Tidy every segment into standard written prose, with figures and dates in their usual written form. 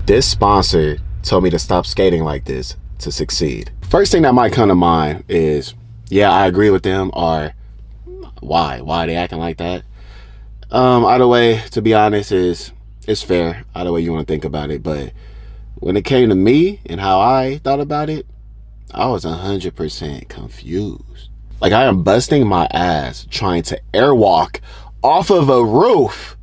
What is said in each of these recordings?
This sponsor told me to stop skating like this to succeed. First thing that might come to mind is, yeah, I agree with them, or why are they acting like that? Either way, to be honest, it's fair. Either way you want to think about it. But when it came to me and how I thought about it, I was 100% confused. Like, I am busting my ass trying to airwalk off of a roof,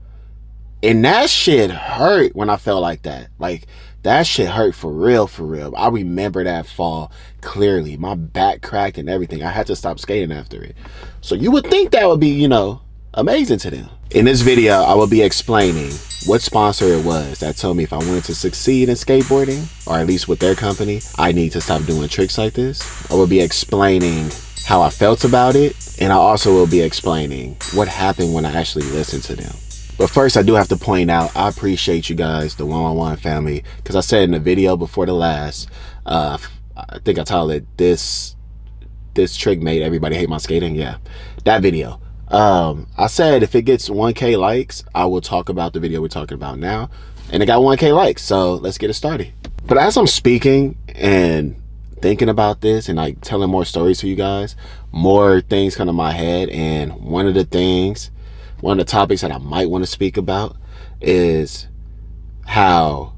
and that shit hurt when I felt like that. Like, that shit hurt for real, for real. I remember that fall clearly. My back cracked and everything. I had to stop skating after it. So you would think that would be, you know, amazing to them. In this video, I will be explaining what sponsor it was that told me if I wanted to succeed in skateboarding, or at least with their company, I need to stop doing tricks like this. I will be explaining how I felt about it, and I also will be explaining what happened when I actually listened to them. But first, I do have to point out, I appreciate you guys, the 111 family, because I said in the video before the last, I think I titled it, this trick made everybody hate my skating. Yeah, that video. I said if it gets 1K likes, I will talk about the video we're talking about now. And it got 1K likes, so let's get it started. But as I'm speaking and thinking about this and like telling more stories to you guys, more things come to my head. And one of the topics that I might want to speak about is how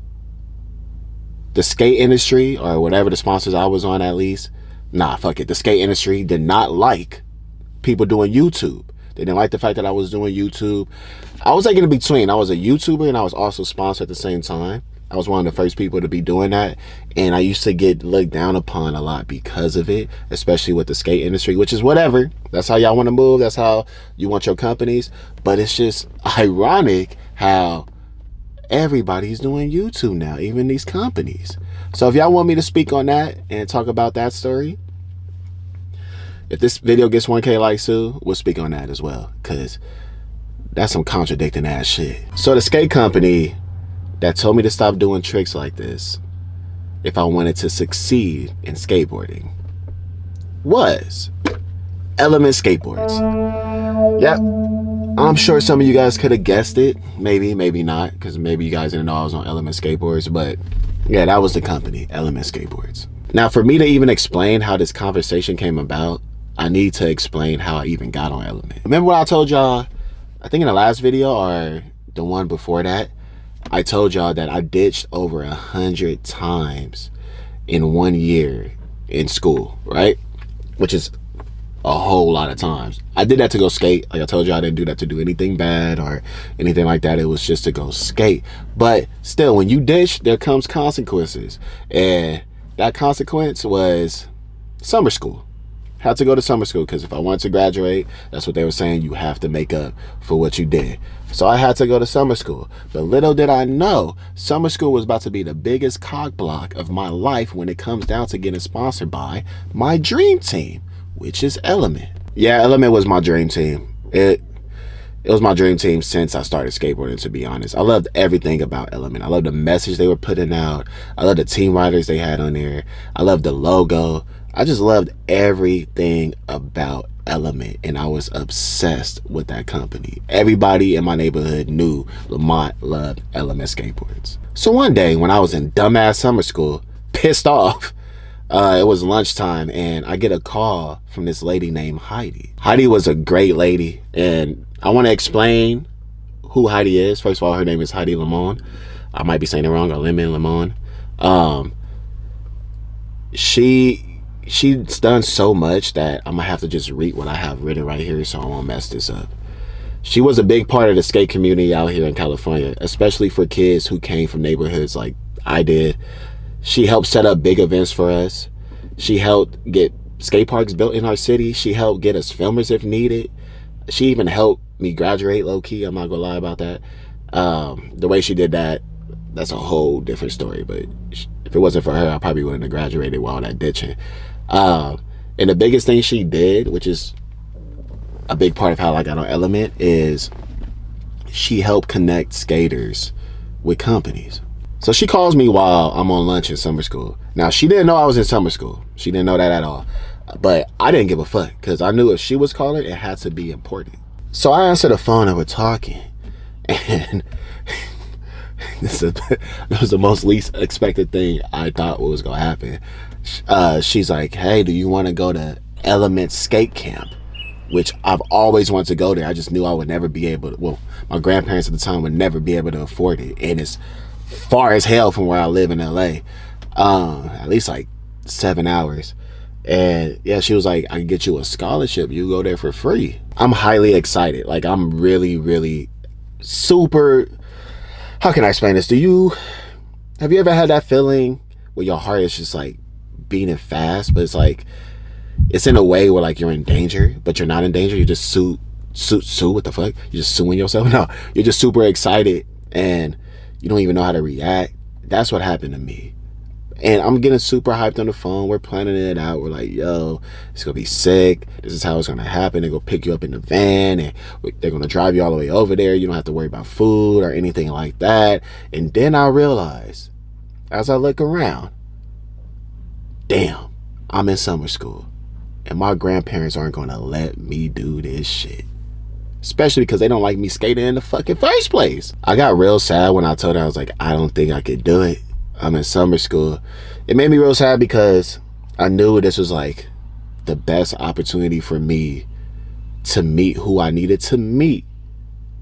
the skate industry, or whatever the sponsors I was on, at least, the skate industry did not like people doing YouTube. They didn't like the fact that I was doing YouTube. I was like in between. I was a YouTuber and I was also sponsored at the same time. I was one of the first people to be doing that, and I used to get looked down upon a lot because of it, especially with the skate industry, which is whatever. That's how y'all want to move. That's how you want your companies. But it's just ironic how everybody's doing YouTube now, even these companies. So if y'all want me to speak on that and talk about that story, if this video gets 1K likes too, we'll speak on that as well, because that's some contradicting ass shit. So the skate company that told me to stop doing tricks like this if I wanted to succeed in skateboarding was Element Skateboards. Yep, I'm sure some of you guys could have guessed it. Maybe not, because maybe you guys didn't know I was on Element Skateboards. But yeah, that was the company, Element Skateboards. Now, for me to even explain how this conversation came about, I need to explain how I even got on Element. Remember what I told y'all, I think in the last video or the one before that, I told y'all that I ditched over 100 times in 1 year in school, right? Which is a whole lot of times. I did that to go skate. Like I told you, I didn't do that to do anything bad or anything like that. It was just to go skate. But still, when you ditch, there comes consequences. And that consequence was summer school. Had to go to summer school because if I wanted to graduate, that's what they were saying, you have to make up for what you did. So I had to go to summer school. But little did I know, summer school was about to be the biggest cock block of my life when it comes down to getting sponsored by my dream team, which is Element. Yeah, Element was my dream team. It was my dream team since I started skateboarding, to be honest. I loved everything about Element. I loved the message they were putting out. I loved the team riders they had on there. I loved the logo. I just loved everything about Element, and I was obsessed with that company. Everybody in my neighborhood knew Lamont loved Element Skateboards. So one day when I was in dumbass summer school, pissed off, it was lunchtime, and I get a call from this lady named Heidi. Heidi was a great lady, and I want to explain who Heidi is. First of all, her name is Heidi Lamont. I might be saying it wrong, or Lamont. She's done so much that I'm gonna have to just read what I have written right here so I won't mess this up. She was a big part of the skate community out here in California, especially for kids who came from neighborhoods like I did. She helped set up big events for us. She helped get skate parks built in our city. She helped get us filmers if needed. She even helped me graduate low-key. I'm not gonna lie about that. The way she did that, that's a whole different story. But if it wasn't for her, I probably wouldn't have graduated with all that ditching. And the biggest thing she did, which is a big part of how I got on Element, is she helped connect skaters with companies. So she calls me while I'm on lunch in summer school. Now, she didn't know I was in summer school. She didn't know that at all. But I didn't give a fuck, because I knew if she was calling, it had to be important. So I answered the phone and we're talking. And It was the most least expected thing I thought was gonna happen. She's like, hey, do you want to go to Element skate camp? Which I've always wanted to go there. I just knew I would never be able to, well, my grandparents at the time would never be able to afford it, and it's far as hell from where I live in LA. At least like 7 hours. And yeah, she was like, I can get you a scholarship, you go there for free. I'm highly excited. Like, I'm really super, how can I explain this? Have you ever had that feeling where your heart is just like beating fast, but it's like, it's in a way where like you're in danger, but you're not in danger. You're just sue, what the fuck? You're just suing yourself? No, you're just super excited and you don't even know how to react. That's what happened to me. And I'm getting super hyped on the phone. We're planning it out. We're like, yo, it's gonna be sick. This is how it's gonna happen. They're gonna pick you up in the van and they're gonna drive you all the way over there. You don't have to worry about food or anything like that. And then I realize, as I look around, damn, I'm in summer school. And my grandparents aren't gonna let me do this shit. Especially because they don't like me skating in the fucking first place. I got real sad when I told her, I was like, I don't think I could do it. I'm in summer school. It made me real sad because I knew this was like the best opportunity for me to meet who I needed to meet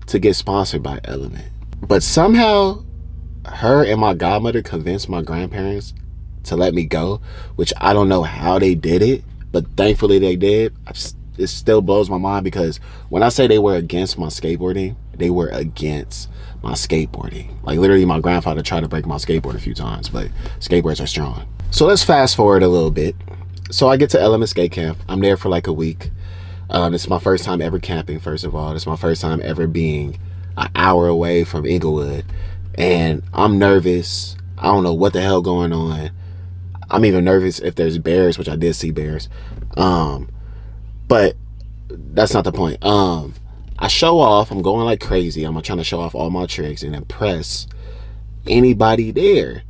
to get sponsored by Element. But somehow her and my godmother convinced my grandparents to let me go, which I don't know how they did it, but thankfully they did. It still blows my mind because when I say they were against my skateboarding, they were against my skateboarding. Like, literally, my grandfather tried to break my skateboard a few times, but skateboards are strong. So let's fast forward a little bit. So I get to Element Skate Camp. I'm there for like a week. This is my first time ever camping, first of all. This is my first time ever being an hour away from Inglewood. And I'm nervous. I don't know what the hell going on. I'm even nervous if there's bears, which I did see bears. But that's not the point. I show off. I'm going like crazy. I'm trying to show off all my tricks and impress anybody there.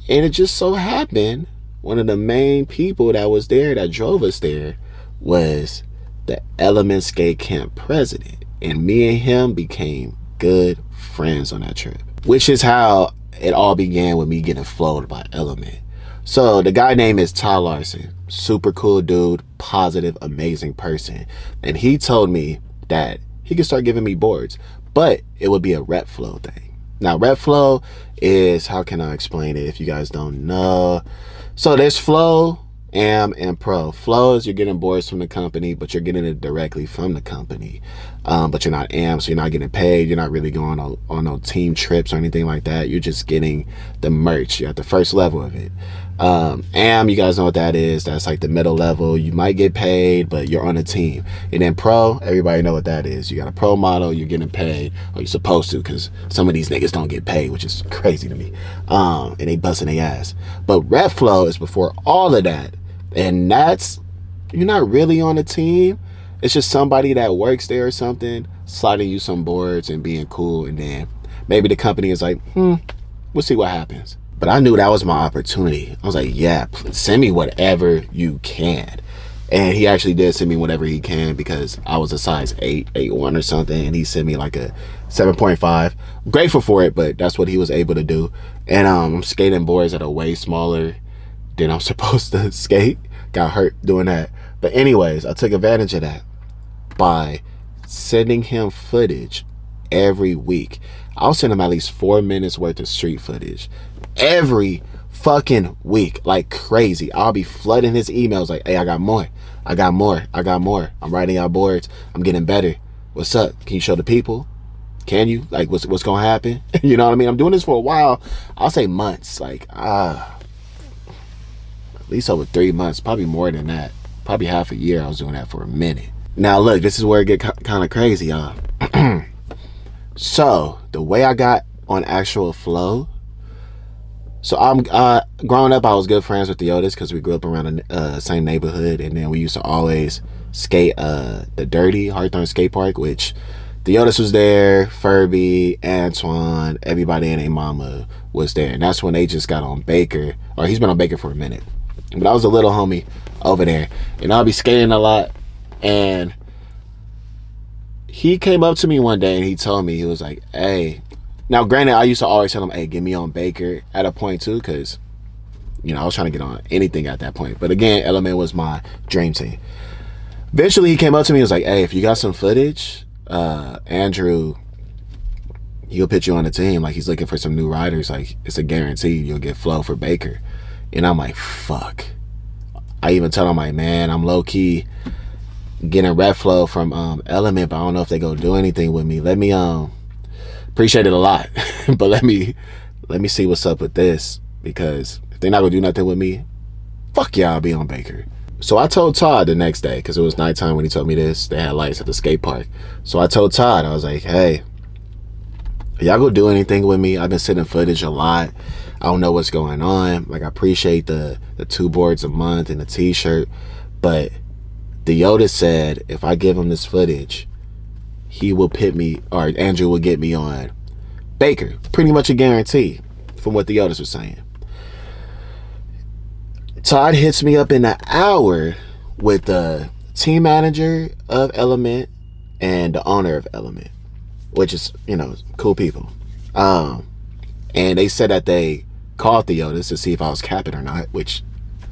And it just so happened, one of the main people that was there, that drove us there, was the Element Skate Camp president. And me and him became good friends on that trip, which is how it all began with me getting flowed by Element. So the guy name is Ty Larson. Super cool dude, positive, amazing person. And he told me that he could start giving me boards, but it would be a rep flow thing. Now, rep flow is, how can I explain it if you guys don't know? So there's flow, AM, and pro. Flow is you're getting boards from the company, but you're getting it directly from the company. But you're not AM, so you're not getting paid. You're not really going on no team trips or anything like that. You're just getting the merch. You're at the first level of it. AM, you guys know what that is. That's like the middle level. You might get paid, but you're on a team. And then pro, everybody know what that is. You got a pro model, you're getting paid, or you're supposed to, because some of these niggas don't get paid, which is crazy to me. And they busting their ass. But rep flow is before all of that. And that's, you're not really on a team. It's just somebody that works there or something, sliding you some boards and being cool. And then maybe the company is like, we'll see what happens. But I knew that was my opportunity. I was like, yeah, send me whatever you can. And he actually did send me whatever he can because I was a size 8, 8'1" or something. And he sent me like a 7.5. Grateful for it, but that's what he was able to do. And I'm skating boards that are way smaller than I'm supposed to skate. Got hurt doing that. But anyways, I took advantage of that by sending him footage every week. I'll send him at least 4 minutes worth of street footage every fucking week, like crazy. I'll be flooding his emails like, hey, I got more. I'm writing out boards. I'm getting better. What's up? Can you show the people? Can you? Like, what's gonna happen? You know what I mean? I'm doing this for a while. I'll say months, like at least over 3 months, probably more than that. Probably half a year. I was doing that for a minute. Now look, this is where it get kind of crazy, y'all. So the way I got on actual flow, so I'm growing up, I was good friends with the Otis because we grew up around the same neighborhood, and then we used to always skate the Dirty Hawthorne Skate Park, which the Otis was there, Furby, Antoine, everybody and their mama was there, and that's when they just got on Baker, or he's been on Baker for a minute, but I was a little homie over there, and I'll be skating a lot, and he came up to me one day and he told me, he was like, hey, Now, granted, I used to always tell him, hey, get me on Baker at a point too, because, you know, I was trying to get on anything at that point. But again, Element was my dream team. Eventually, he came up to me and was like, hey, if you got some footage, Andrew, he'll put you on the team. Like, he's looking for some new riders. Like, it's a guarantee you'll get flow for Baker. And I'm like, fuck. I even tell him, like, man, I'm low-key getting rep flow from Element, but I don't know if they go do anything with me. Let me appreciate it a lot, but let me see what's up with this, because if they're not gonna do nothing with me, fuck yeah, I'll be on Baker. So I told Todd the next day, because it was nighttime when he told me this. They had lights at the skate park. So I told Todd, I was like, hey, y'all go do anything with me? I've been sending footage a lot. I don't know what's going on. Like, I appreciate the 2 boards a month and the t-shirt, but the Yoda said if I give him this footage, he will pit me, or Andrew will get me on Baker. Pretty much a guarantee from what the Yodas were saying. Todd hits me up in an hour with the team manager of Element and the owner of Element, which is, you know, cool people. And they said that they called the Yodas to see if I was capping or not, which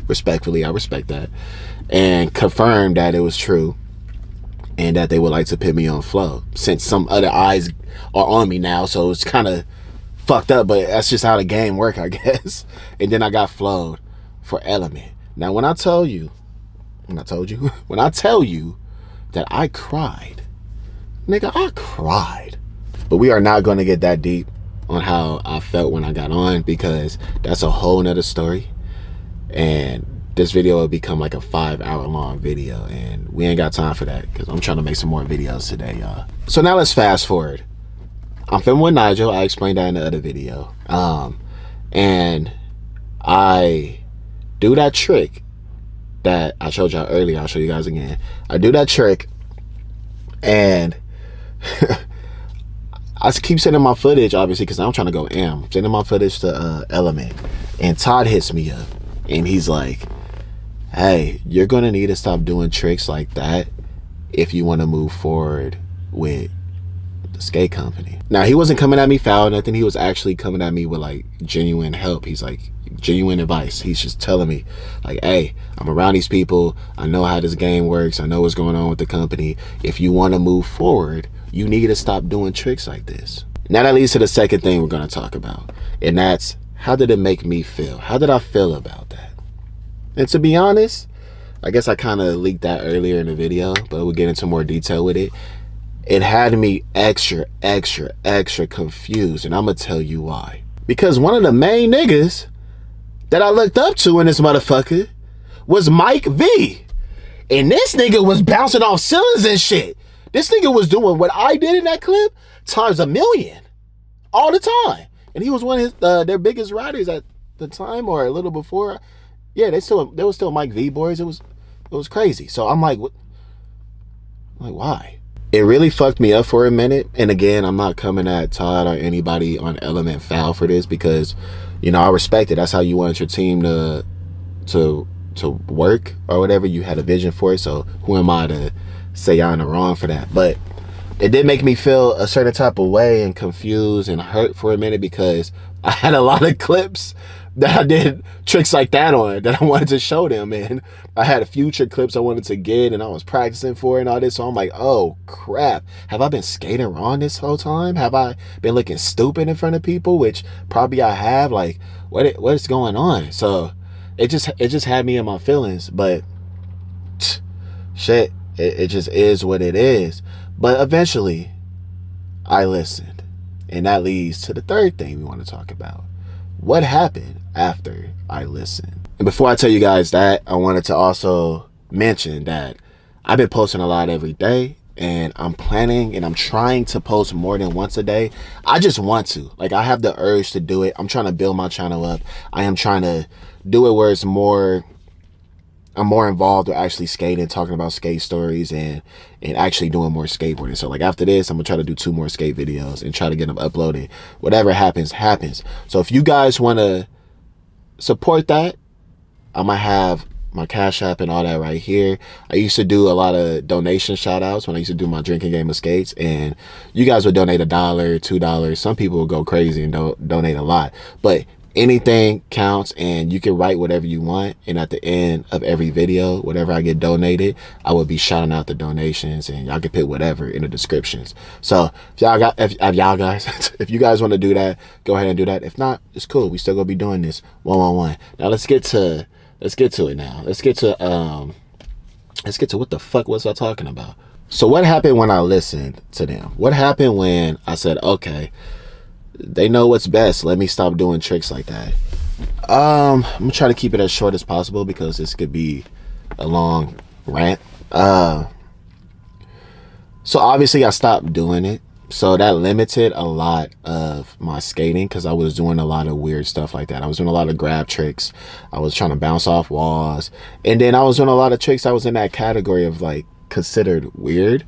respectfully, I respect that, and confirmed that it was true and that they would like to put me on flow, since some other eyes are on me now. So it's kind of fucked up, but that's just how the game work, I guess. And then I got flowed for Element. Now, when I tell you that I cried, nigga, I cried. But we are not going to get that deep on how I felt when I got on, because that's a whole nother story. And this video will become like a 5-hour long video, and we ain't got time for that, because I'm trying to make some more videos today, y'all. So now let's fast forward. I'm filming with Nigel. I explained that in the other video. And I do that trick that I showed y'all earlier. I'll show you guys again. I do that trick, and I keep sending my footage, obviously, because I'm trying to go am. I'm sending my footage to Element, and Todd hits me up, and he's like, hey, you're going to need to stop doing tricks like that if you want to move forward with the skate company. Now, he wasn't coming at me foul or nothing. He was actually coming at me with, like, genuine help. He's like, genuine advice. He's just telling me, like, hey, I'm around these people. I know how this game works. I know what's going on with the company. If you want to move forward, you need to stop doing tricks like this. Now, that leads to the second thing we're going to talk about, and that's, how did it make me feel? How did I feel about that? And to be honest, I guess I kind of leaked that earlier in the video, but we'll get into more detail with it. It had me extra confused, and I'm going to tell you why. Because one of the main niggas that I looked up to in this motherfucker was Mike V. And this nigga was bouncing off ceilings and shit. This nigga was doing what I did in that clip times 1,000,000 all the time. And he was one of his, their biggest riders at the time, or a little before. Yeah, they were still Mike V boys. It was crazy. So I'm like, what? I'm like, why? It really fucked me up for a minute. And again, I'm not coming at Todd or anybody on Element foul for this, because, you know, I respect it. That's how you want your team to work or whatever. You had a vision for it. So who am I to say y'all in the wrong for that? But it did make me feel a certain type of way and confused and hurt for a minute, because I had a lot of clips that I did tricks like that on that I wanted to show them, and I had future clips I wanted to get, and I was practicing for it and all this. So I'm like, oh crap, have I been skating wrong this whole time? Have I been looking stupid in front of people? Which probably I have. Like, what is going on? So it just had me in my feelings. But shit, it just is what it is. But eventually I listened, and that leads to the third thing we want to talk about. What happened after I listened? And before I tell you guys that, I wanted to also mention that I've been posting a lot every day, and I'm planning and I'm trying to post more than once a day. I just want to. Like, I have the urge to do it. I'm trying to build my channel up. I am trying to do it where I'm more involved with actually skating, talking about skate stories, and actually doing more skateboarding. So like after this, I'm gonna try to do 2 more skate videos and try to get them uploaded. Whatever happens, happens. So if you guys want to support that, I might have my Cash App and all that right here. I used to do a lot of donation shout outs when I used to do my drinking game of skates, and you guys would donate $1, $2. Some people would go crazy and donate a lot, but anything counts, and you can write whatever you want, and at the end of every video, whatever I get donated, I will be shouting out the donations, and y'all can put whatever in the descriptions. So if y'all guys if you guys want to do that, go ahead and do that. If not, it's cool. We still gonna be doing this one. Now let's get to it now. Let's get to what the fuck was I talking about? So what happened when I listened to them? What happened when I said, okay, they know what's best, let me stop doing tricks like that? I'm gonna try to keep it as short as possible because this could be a long rant. So obviously I stopped doing it, so that limited a lot of my skating because I was doing a lot of weird stuff like that. I was doing a lot of grab tricks, I was trying to bounce off walls, and then I was doing a lot of tricks that was in that category of like considered weird.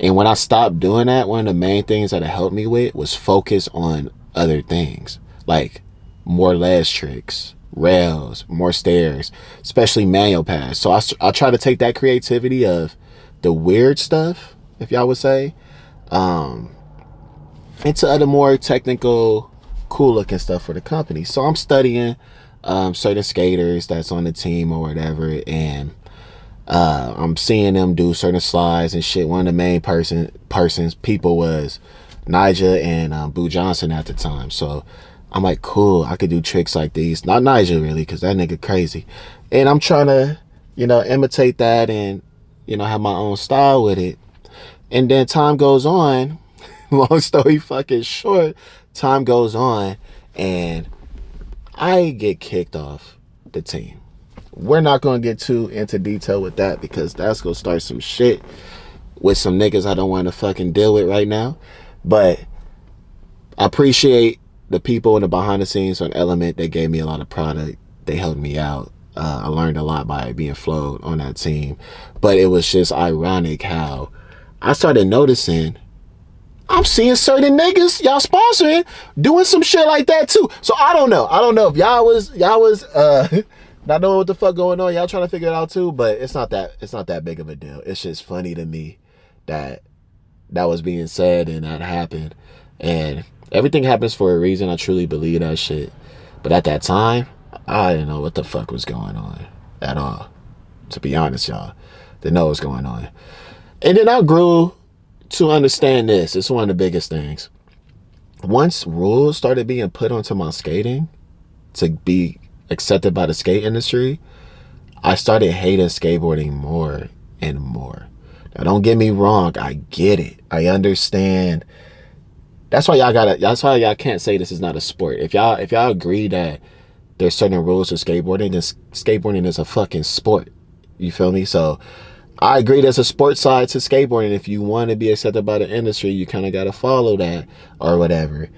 And when I stopped doing that, one of the main things that it helped me with was focus on other things, like more ledge tricks, rails, more stairs, especially manual pass. So I try to take that creativity of the weird stuff, if y'all would say, into other more technical, cool looking stuff for the company. So I'm studying certain skaters that's on the team or whatever, and I'm seeing them do certain slides and shit. One of the main people was Nigel and Boo Johnson at the time. So I'm like, cool, I could do tricks like these. Not Nigel really, because that nigga crazy. And I'm trying to, imitate that and, have my own style with it. And then time goes on, long story fucking short, time goes on and I get kicked off the team. We're not going to get too into detail with that because that's going to start some shit with some niggas I don't want to fucking deal with right now. But I appreciate the people in the behind the scenes on Element. They gave me a lot of product. They helped me out. I learned a lot by being flowed on that team. But it was just ironic how I started noticing I'm seeing certain niggas y'all sponsoring doing some shit like that too. So I don't know if y'all was not knowing what the fuck going on. Y'all trying to figure it out too, but it's not that big of a deal. It's just funny to me that was being said and that happened. And everything happens for a reason. I truly believe that shit. But at that time, I didn't know what the fuck was going on at all. To be honest, y'all. Didn't know what was going on. And then I grew to understand this. It's one of the biggest things. Once rules started being put onto my skating to be accepted by the skate industry, I started hating skateboarding more and more. Now don't get me wrong, I get it. I understand. That's why y'all can't say this is not a sport. If y'all agree that there's certain rules to skateboarding, then skateboarding is a fucking sport. You feel me? So I agree there's a sports side to skateboarding. If you want to be accepted by the industry, you kind of got to follow that or whatever.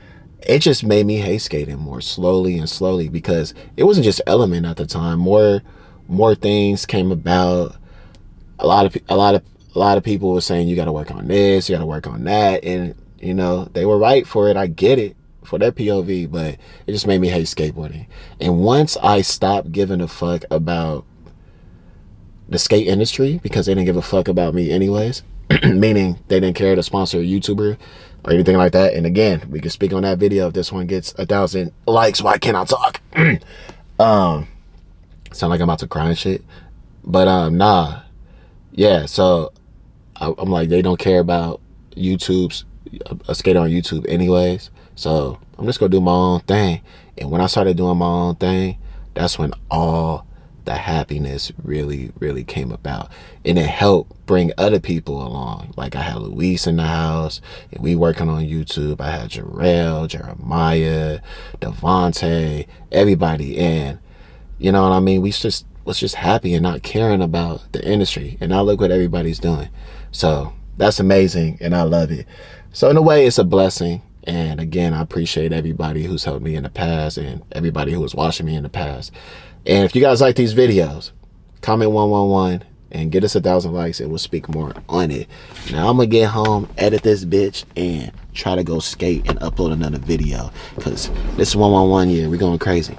It just made me hate skating more slowly because it wasn't just Element at the time. More things came about. A lot of people were saying you got to work on this, you got to work on that, and they were right for it. I get it for their POV, but it just made me hate skateboarding. And once I stopped giving a fuck about the skate industry because they didn't give a fuck about me anyways, meaning they didn't care to sponsor a YouTuber or anything like that. And again, we can speak on that video if this one gets 1,000 likes. Why can't I talk? Sound like I'm about to cry and shit. But nah. Yeah, so I'm like, they don't care about a skater on YouTube anyways. So I'm just gonna do my own thing. And when I started doing my own thing, that's when all the happiness really came about, and it helped bring other people along. Like I had Luis in the house and we working on YouTube. I had Jarrell, Jeremiah, Devontae, everybody, and you know what I mean, we was just happy and not caring about the industry. And now look what everybody's doing. So that's amazing and I love it. So in a way, it's a blessing. And again, I appreciate everybody who's helped me in the past and everybody who was watching me in the past. And if you guys like these videos, comment 111 and get us 1,000 likes and we'll speak more on it. Now I'm gonna get home, edit this bitch, and try to go skate and upload another video because this is 111 year. We're going crazy.